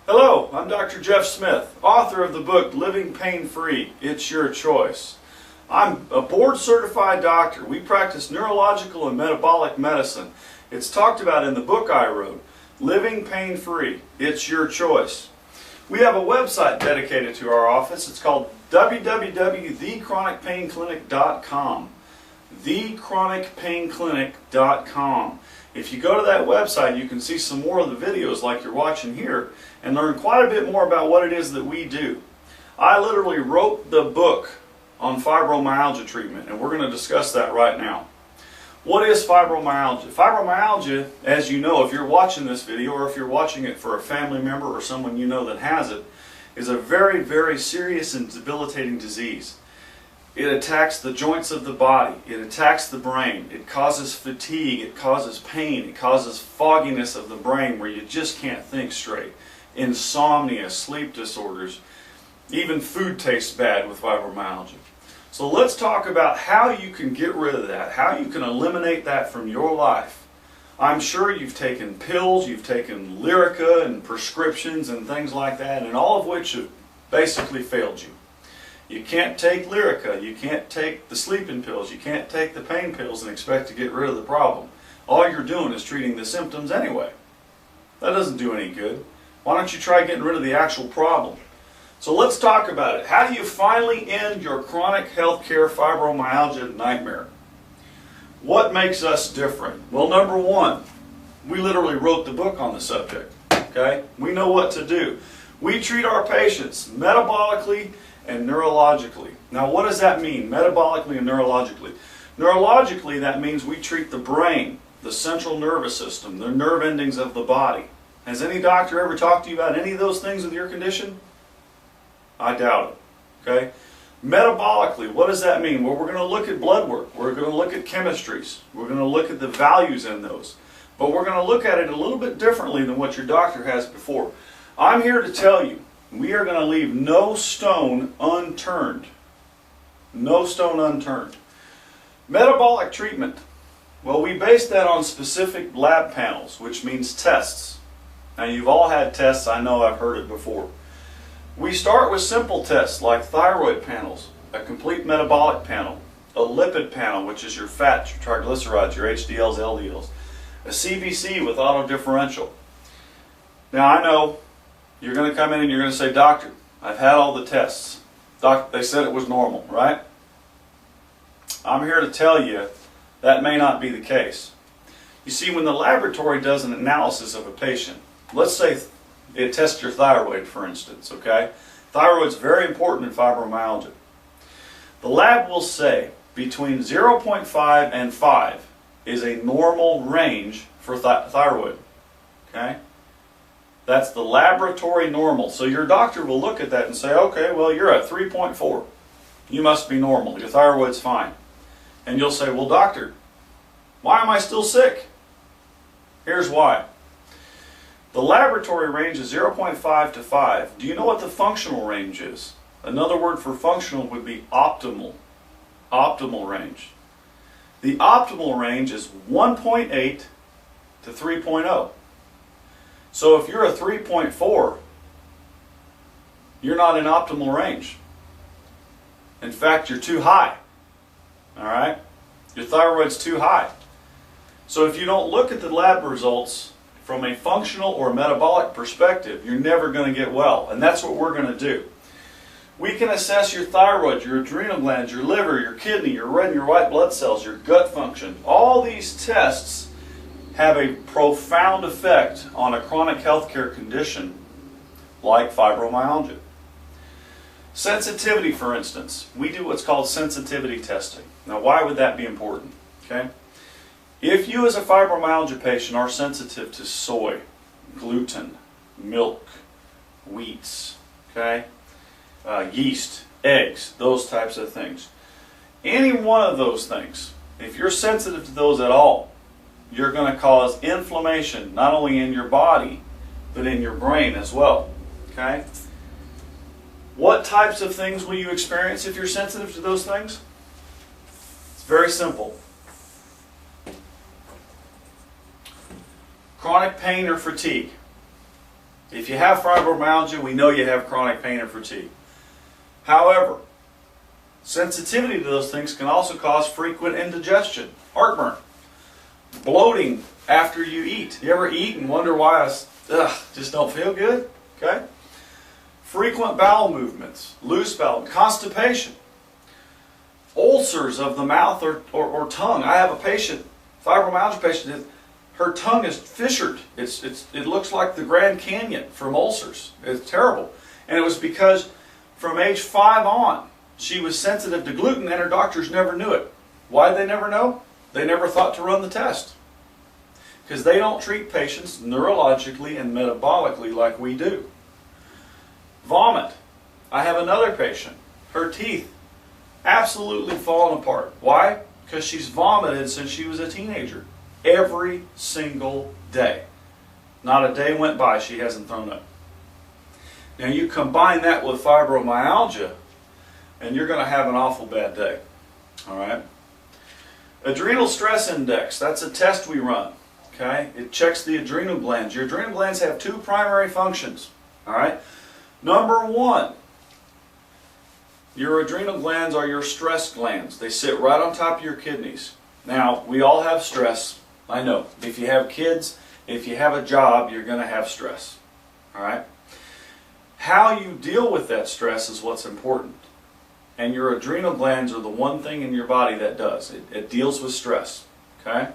Hello, I'm Dr. Jeff Smith, author of the book Living Pain-Free, It's Your Choice. I'm a board-certified doctor. We practice neurological and metabolic medicine. It's talked about in the book I wrote, Living Pain-Free, It's Your Choice. We have a website dedicated to our office. It's called www.thechronicpainclinic.com. thechronicpainclinic.com. If you go to that website, you can see some more of the videos like you're watching here and learn quite a bit more about what it is that we do. I literally wrote the book on fibromyalgia treatment, and we're going to discuss that right now. What is fibromyalgia? Fibromyalgia, as you know, if you're watching this video or if you're watching it for a family member or someone you know that has it, is a very, very serious and debilitating disease. It attacks the joints of the body. It attacks the brain. It causes fatigue. It causes pain. It causes fogginess of the brain where you just can't think straight. Insomnia, sleep disorders. Even food tastes bad with fibromyalgia. So let's talk about how you can get rid of that, how you can eliminate that from your life. I'm sure you've taken pills, you've taken Lyrica and prescriptions and things like that, and all of which have basically failed you. You can't take Lyrica, you can't take the sleeping pills, you can't take the pain pills and expect to get rid of the problem. All you're doing is treating the symptoms anyway. That doesn't do any good. Why don't you try getting rid of the actual problem? So let's talk about it. How do you finally end your chronic healthcare fibromyalgia nightmare? What makes us different? Well, number one, we literally wrote the book on the subject. Okay? We know what to do. We treat our patients metabolically and neurologically. Now, what does that mean, metabolically and neurologically? Neurologically, that means we treat the brain, the central nervous system, the nerve endings of the body. Has any doctor ever talked to you about any of those things with your condition? I doubt it. Okay? Metabolically, what does that mean? Well, we're going to look at blood work. We're going to look at chemistries. We're going to look at the values in those. But we're going to look at it a little bit differently than what your doctor has before. I'm here to tell you, we are going to leave no stone unturned. No stone unturned. Metabolic treatment. Well, we base that on specific lab panels, which means tests. Now, you've all had tests. I know I've heard it before. We start with simple tests like thyroid panels, a complete metabolic panel, a lipid panel, which is your fat, your triglycerides, your HDLs, LDLs, a CBC with autodifferential. Now, I know you're going to come in and you're going to say, Doctor, I've had all the tests. They said it was normal, right? I'm here to tell you that may not be the case. You see, when the laboratory does an analysis of a patient, let's say it tests your thyroid, for instance, okay? Thyroid's very important in fibromyalgia. The lab will say between 0.5 and 5 is a normal range for thyroid, okay? That's the laboratory normal. So your doctor will look at that and say, okay, well, you're at 3.4. You must be normal. Your thyroid's fine. And you'll say, well, doctor, why am I still sick? Here's why. The laboratory range is 0.5 to 5. Do you know what the functional range is? Another word for functional would be optimal. Optimal range. The optimal range is 1.8 to 3.0. So if you're a 3.4, you're not in optimal range. In fact, you're too high. All right? Your thyroid's too high. So if you don't look at the lab results from a functional or metabolic perspective, you're never going to get well. And that's what we're going to do. We can assess your thyroid, your adrenal glands, your liver, your kidney, your red and your white blood cells, your gut function. All these tests have a profound effect on a chronic healthcare condition like fibromyalgia. Sensitivity, for instance. We do what's called sensitivity testing. Now, why would that be important? Okay? If you as a fibromyalgia patient are sensitive to soy, gluten, milk, wheats, okay, yeast, eggs, those types of things, any one of those things, if you're sensitive to those at all, you're going to cause inflammation not only in your body but in your brain as well. Okay? What types of things will you experience if you're sensitive to those things? It's very simple. Chronic pain or fatigue. If you have fibromyalgia, we know you have chronic pain and fatigue. However, sensitivity to those things can also cause frequent indigestion, heartburn, bloating after you eat. You ever eat and wonder why I just don't feel good? Okay? Frequent bowel movements, loose bowel, constipation, ulcers of the mouth or tongue. I have a patient, fibromyalgia patient, her tongue is fissured. It looks like the Grand Canyon from ulcers. It's terrible. And it was because from age 5 on, she was sensitive to gluten and her doctors never knew it. Why did they never know? They never thought to run the test. Because they don't treat patients neurologically and metabolically like we do. Vomit. I have another patient. Her teeth absolutely fallen apart. Why? Because she's vomited since she was a teenager. Every single day. Not a day went by she hasn't thrown up. Now you combine that with fibromyalgia and you're going to have an awful bad day. Alright? Adrenal stress index. That's a test we run. Okay? It checks the adrenal glands. Your adrenal glands have 2 primary functions. Alright? Number 1, your adrenal glands are your stress glands. They sit right on top of your kidneys. Now, we all have stress. I know. If you have kids, if you have a job, you're going to have stress. Alright? How you deal with that stress is what's important. And your adrenal glands are the one thing in your body that does. It deals with stress. Okay?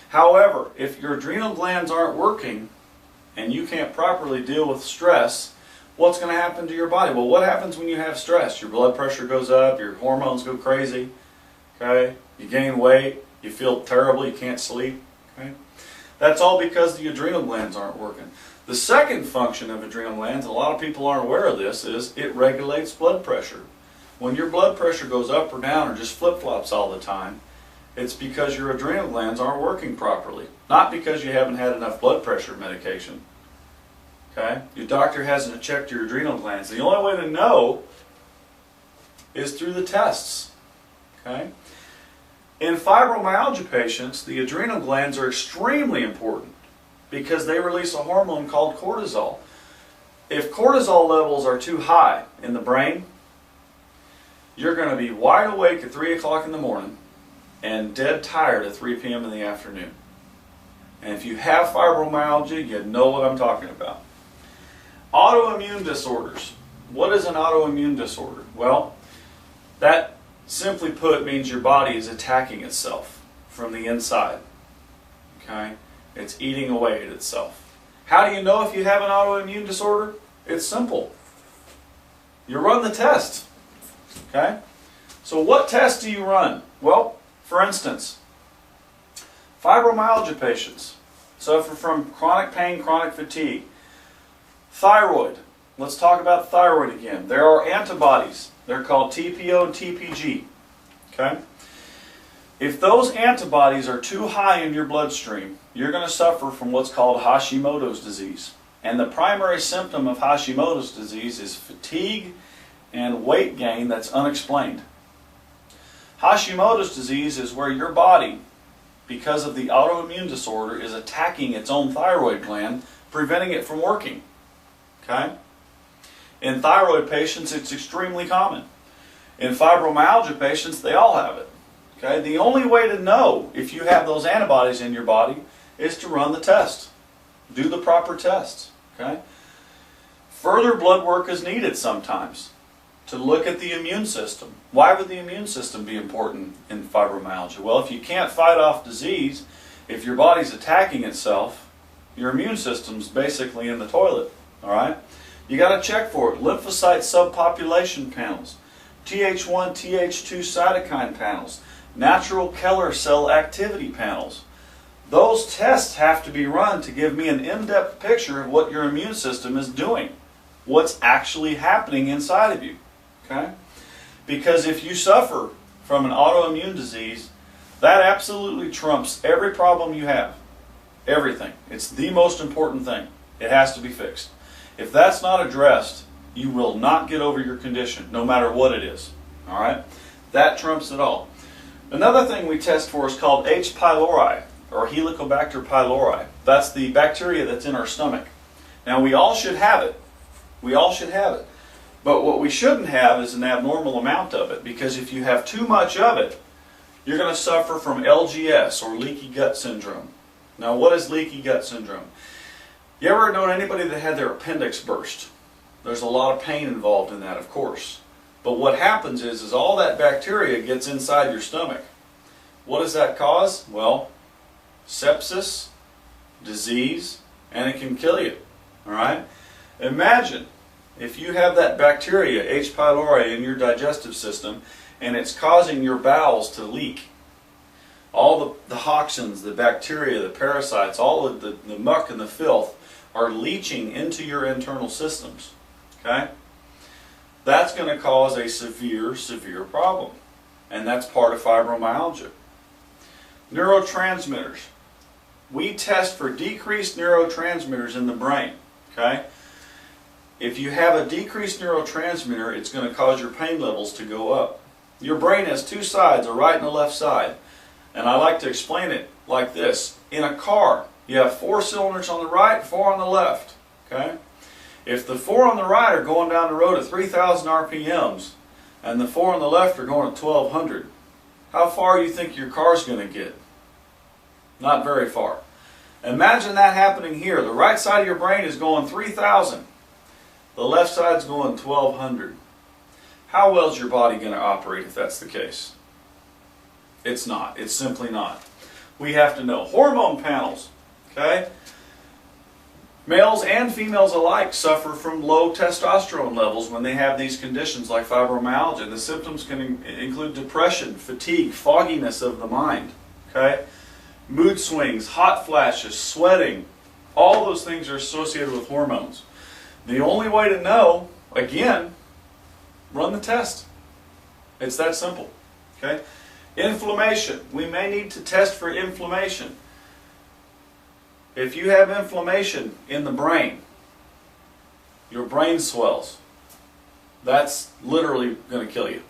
However, if your adrenal glands aren't working and you can't properly deal with stress, what's going to happen to your body? Well, what happens when you have stress? Your blood pressure goes up, your hormones go crazy. Okay? You gain weight, you feel terrible, you can't sleep. Okay? That's all because the adrenal glands aren't working. The second function of adrenal glands, and a lot of people aren't aware of this, is it regulates blood pressure. When your blood pressure goes up or down or just flip-flops all the time, it's because your adrenal glands aren't working properly. Not because you haven't had enough blood pressure medication. Okay? Your doctor hasn't checked your adrenal glands. The only way to know is through the tests. Okay? In fibromyalgia patients, the adrenal glands are extremely important because they release a hormone called cortisol. If cortisol levels are too high in the brain, you're going to be wide awake at 3 o'clock in the morning and dead tired at 3 p.m. in the afternoon. And if you have fibromyalgia, you know what I'm talking about. Autoimmune disorders. What is an autoimmune disorder? Well, that simply put means your body is attacking itself from the inside. Okay? It's eating away at itself. How do you know if you have an autoimmune disorder? It's simple. You run the test. Okay? So what test do you run? Well, for instance, fibromyalgia patients suffer from chronic pain, chronic fatigue. Thyroid. Let's talk about thyroid again. There are antibodies. They're called TPO and TPG. Okay? If those antibodies are too high in your bloodstream, you're going to suffer from what's called Hashimoto's disease. And the primary symptom of Hashimoto's disease is fatigue and weight gain that's unexplained. Hashimoto's disease is where your body, because of the autoimmune disorder, is attacking its own thyroid gland, preventing it from working. Okay? In thyroid patients, it's extremely common. In fibromyalgia patients, they all have it. Okay? The only way to know if you have those antibodies in your body is to run the test. Do the proper tests. Okay? Further blood work is needed sometimes to look at the immune system. Why would the immune system be important in fibromyalgia? Well, if you can't fight off disease, if your body's attacking itself, your immune system's basically in the toilet. Alright? You got to check for it. Lymphocyte subpopulation panels, Th1, Th2 cytokine panels, natural killer cell activity panels. Those tests have to be run to give me an in-depth picture of what your immune system is doing. What's actually happening inside of you. Okay? Because if you suffer from an autoimmune disease, that absolutely trumps every problem you have. Everything. It's the most important thing. It has to be fixed. If that's not addressed, you will not get over your condition, no matter what it is. Alright? That trumps it all. Another thing we test for is called H. pylori, or Helicobacter pylori. That's the bacteria that's in our stomach. Now we all should have it. We all should have it. But what we shouldn't have is an abnormal amount of it, because if you have too much of it, you're going to suffer from LGS, or leaky gut syndrome. Now what is leaky gut syndrome? You ever known anybody that had their appendix burst? There's a lot of pain involved in that, of course. But what happens is all that bacteria gets inside your stomach. What does that cause? Well, sepsis, disease, and it can kill you. All right? Imagine if you have that bacteria, H. pylori, in your digestive system, and it's causing your bowels to leak. All the toxins, the bacteria, the parasites, all of the muck and the filth are leaching into your internal systems. Okay? That's going to cause a severe, severe problem. And that's part of fibromyalgia. Neurotransmitters. We test for decreased neurotransmitters in the brain. Okay? If you have a decreased neurotransmitter, it's going to cause your pain levels to go up. Your brain has two sides, a right and a left side. And I like to explain it like this. In a car, you have 4 cylinders on the right, 4 on the left. Okay? If the 4 on the right are going down the road at 3,000 RPMs and the 4 on the left are going at 1,200, how far do you think your car's going to get? Not very far. Imagine that happening here. The right side of your brain is going 3,000. The left side's going 1,200. How well is your body going to operate if that's the case? It's not. It's simply not. We have to know. Hormone panels. Okay? Males and females alike suffer from low testosterone levels when they have these conditions like fibromyalgia. The symptoms can include depression, fatigue, fogginess of the mind. Okay? Mood swings, hot flashes, sweating. All those things are associated with hormones. The only way to know, again, run the test. It's that simple. Okay? Inflammation. We may need to test for inflammation. If you have inflammation in the brain, your brain swells. That's literally going to kill you.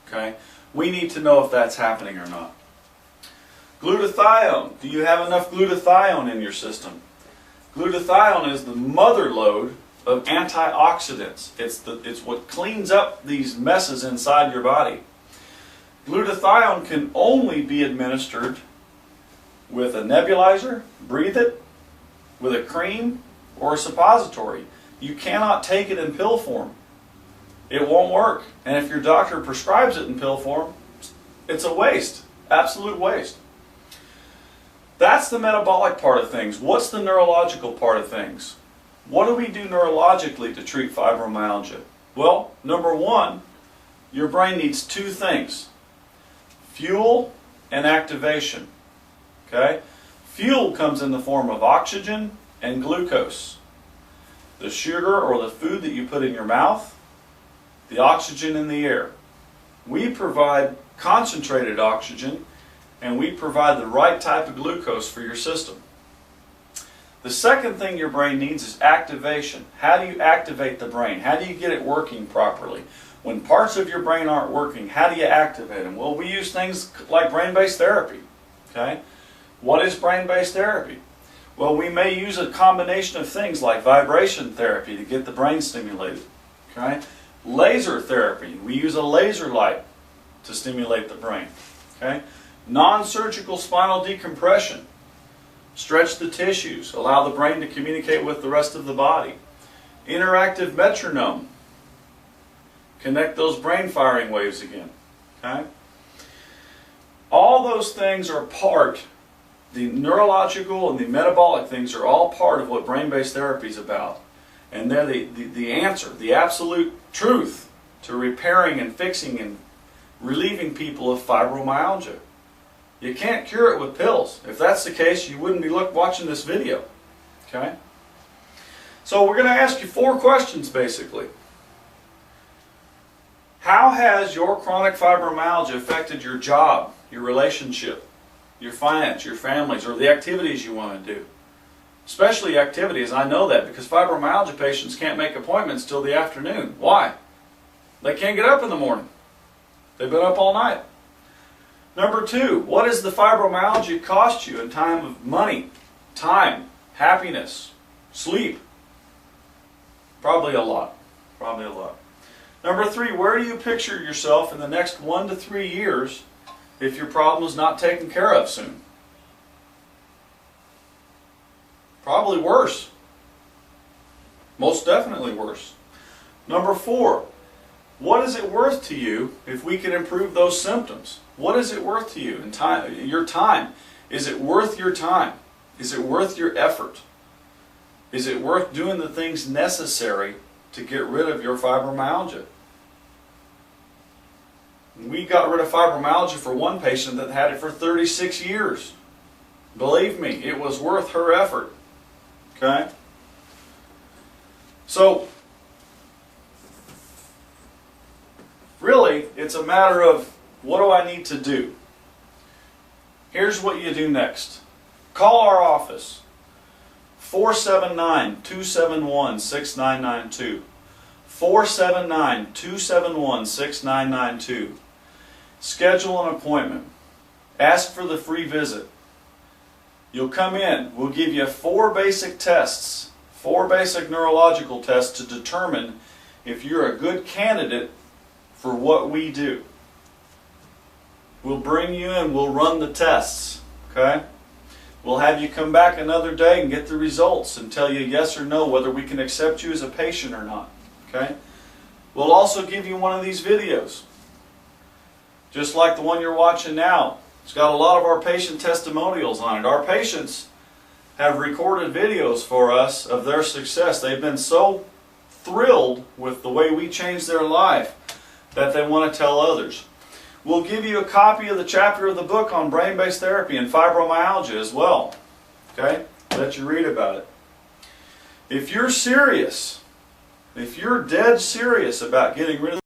Okay? We need to know if that's happening or not. Glutathione. Do you have enough glutathione in your system? Glutathione is the mother lode of antioxidants. It's what cleans up these messes inside your body. Glutathione can only be administered with a nebulizer, breathe it, with a cream, or a suppository. You cannot take it in pill form. It won't work. And if your doctor prescribes it in pill form, it's a waste. Absolute waste. That's the metabolic part of things. What's the neurological part of things? What do we do neurologically to treat fibromyalgia? Well, number one, your brain needs 2 things. Fuel and activation. Okay? Fuel comes in the form of oxygen and glucose. The sugar or the food that you put in your mouth, the oxygen in the air. We provide concentrated oxygen, and we provide the right type of glucose for your system. The second thing your brain needs is activation. How do you activate the brain? How do you get it working properly? When parts of your brain aren't working, how do you activate them? Well, we use things like brain-based therapy. Okay? What is brain-based therapy? Well, we may use a combination of things like vibration therapy to get the brain stimulated. Okay? Laser therapy. We use a laser light to stimulate the brain. Okay? Non-surgical spinal decompression. Stretch the tissues. Allow the brain to communicate with the rest of the body. Interactive metronome. Connect those brain firing waves again. Okay? All those things are part, the neurological and the metabolic things are all part of what brain-based therapy is about. And they're the answer, the absolute truth to repairing and fixing and relieving people of fibromyalgia. You can't cure it with pills. If that's the case, you wouldn't be watching this video. Okay? So we're going to ask you 4 questions basically. How has your chronic fibromyalgia affected your job, your relationship, your finance, your families, or the activities you want to do? Especially activities, I know that because fibromyalgia patients can't make appointments till the afternoon. Why? They can't get up in the morning. They've been up all night. Number 2, what does the fibromyalgia cost you in time of money, time, happiness, sleep? Probably a lot. Probably a lot. Number 3, where do you picture yourself in the next 1 to 3 years if your problem is not taken care of soon? Probably worse. Most definitely worse. Number 4, what is it worth to you if we can improve those symptoms? What is it worth to you in time? Your time. Is it worth your time? Is it worth your effort? Is it worth doing the things necessary to get rid of your fibromyalgia? We got rid of fibromyalgia for one patient that had it for 36 years. Believe me, it was worth her effort. Okay? So, really, it's a matter of what do I need to do? Here's what you do next. Call our office. 479-271-6992. 479-271-6992. Schedule an appointment. Ask for the free visit. You'll come in. We'll give you 4 basic tests, 4 basic neurological tests to determine if you're a good candidate for what we do. We'll bring you in, we'll run the tests, okay? We'll have you come back another day and get the results and tell you yes or no whether we can accept you as a patient or not, okay? We'll also give you one of these videos, just like the one you're watching now. It's got a lot of our patient testimonials on it. Our patients have recorded videos for us of their success. They've been so thrilled with the way we changed their life that they want to tell others. We'll give you a copy of the chapter of the book on brain-based therapy and fibromyalgia as well. Okay? Let you read about it. If you're serious, if you're dead serious about getting rid of